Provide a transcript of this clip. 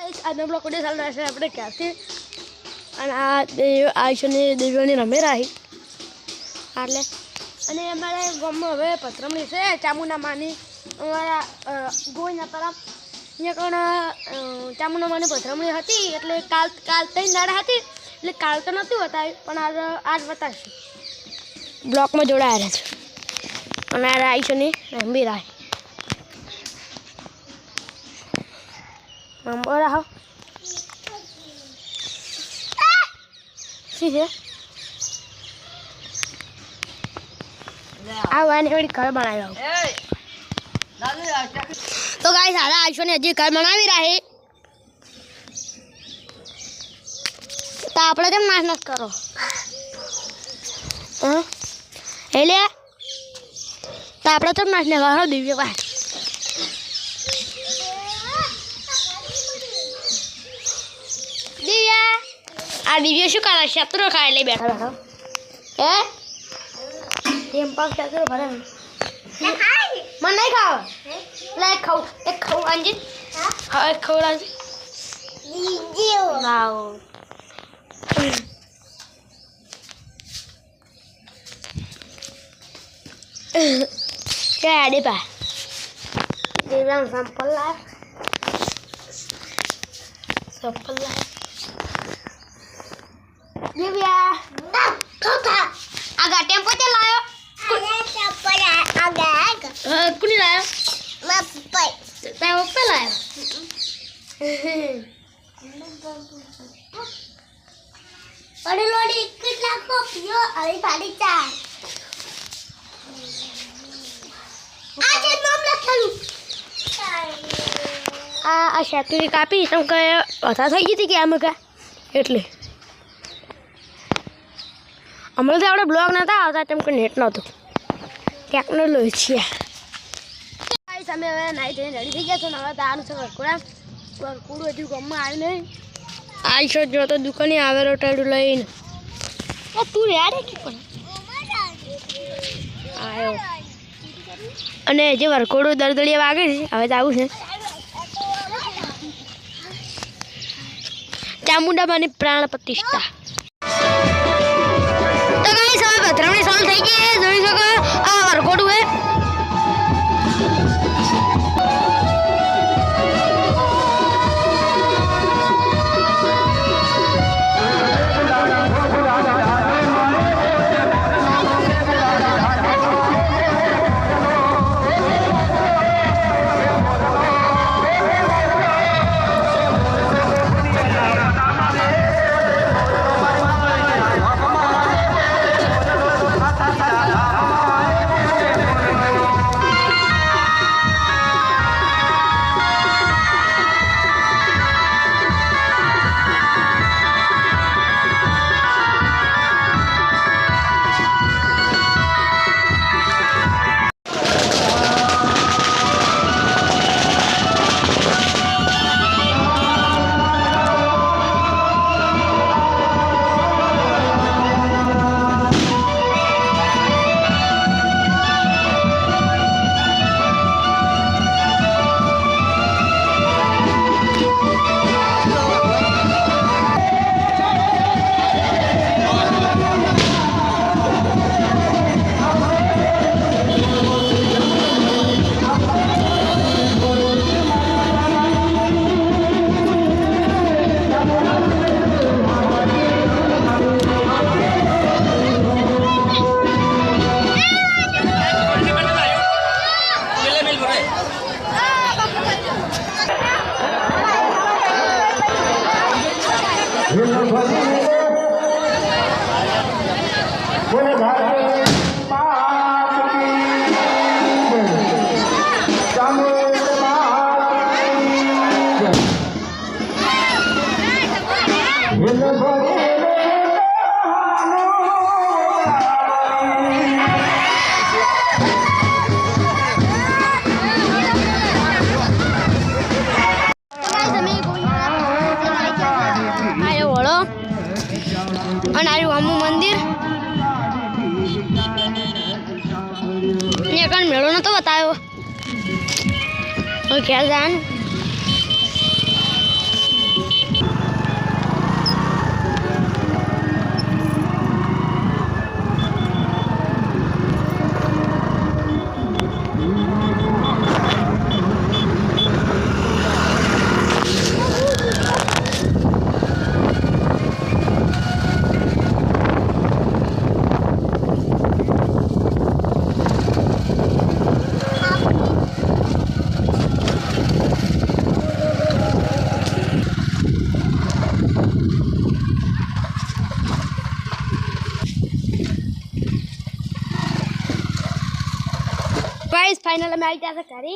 guys आज हम लोग को साल ऐसे अपने क्या थे आयुषने देवीने रमे रही એટલે અને અમારે ગામમાં હવે પથરમણી છે ચામુંડા માની અમારા ગોઈના તરફ અહીંયા કોણ ચામુંડા માની પથરમણી હતી એટલે કાલ 3 દાડા હતી એટલે કાલ તો નહોતું બતાવ્યું પણ આજ બતાવશું બ્લોકમાં જોડાયા છે અને આ આયુષને રમી રહી નંબર આવો સીધે આ વાને વળી ઘર બનાવ્યો તો ગાઈસ આરા આયુષને હજી ઘર બનાવી રહી તો આપણે કેમ નાશ કરો એટલે તો આપણે કેમ નાશ ને કરો દિવ્ય ભાઈ દિવ્યા આ દિવ્ય શું કરે શત્રુ ખાય લઈ બેઠા બેઠા હે તેમ પાક શત્રુ ભરે મને નહીં ખાવ લે એક ખાવ અંજી હા એક ખાવ અંજી દિવ્ય વાવ क्या आड़े पा देवराम संपल ला दिव्या खोखा आगा टेम्पो चलायो टेम्पो आगा कुनी लायो मैं पप्पा ते पप्पा लायो अरे लोडी कितना कोपियो अरे 4:30 આજે નામ લખેલું આ શેતુની કાપી તમ કે અધા થઈ ગઈ હતી કે આમ કે એટલે અમલ તો આપણે બ્લોગ નતા આવતા તેમ કે નેટ નહોતું ટેકનોલોજી ગાઈસ અમે હવે નાઈ ધોઈને રેડી થઈ ગયા છો ને હવે તારું છે વરકુડું હજુ ગામમાં આવ્યું નહીં આઈશો જો તો દુકાને આવેલો ટાડું લઈને તું રેડે કે પણ આવ્યો અને જે વરકોડું દરદળિયા વાગે છે હવે તો આવું છે ચામુંડામાંની પ્રાણ પ્રતિષ્ઠા તો ગાઈસ હવે પથરમણી સોલ્વ થઈ ગઈ છે જોઈ શકો આ વરકોડું હે मंदिर मेड़ो न तो बतायो क्या जान ગાઈસ ફાઇનલ અમે આવી ગયા છે ઘરે